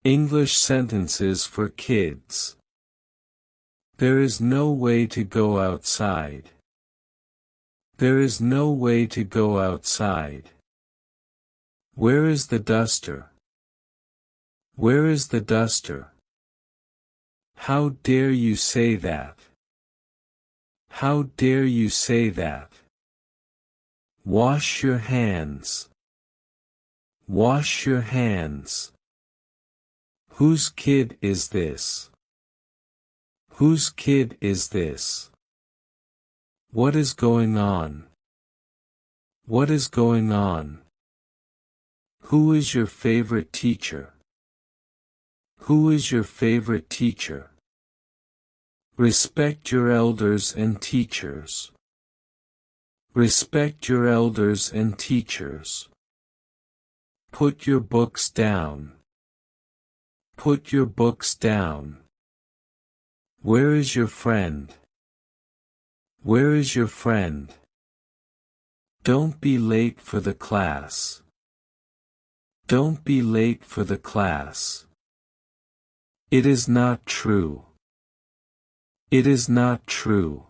English sentences for kids. There is no way to go outside. There is no way to go outside. Where is the duster? Where is the duster? How dare you say that? How dare you say that? Wash your hands. Wash your hands. Whose kid is this? Whose kid is this? What is going on? What is going on? Who is your favorite teacher? Who is your favorite teacher? Respect your elders and teachers. Respect your elders and teachers. Put your books down. Put your books down. Where is your friend? Where is your friend? Don't be late for the class. Don't be late for the class. It is not true. It is not true.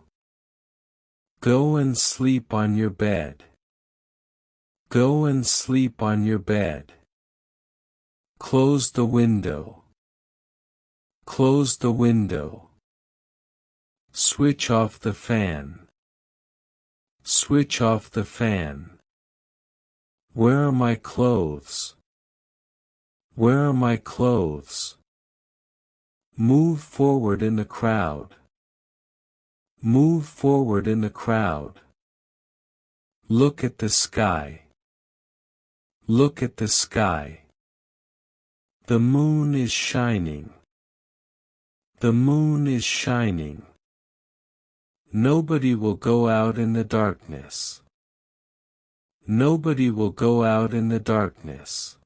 Go and sleep on your bed. Go and sleep on your bed. Close the window. Close the window. Switch off the fan. Switch off the fan. Where are my clothes? Where are my clothes? Move forward in the crowd. Move forward in the crowd. Look at the sky. Look at the sky. The moon is shining. The moon is shining. Nobody will go out in the darkness. Nobody will go out in the darkness.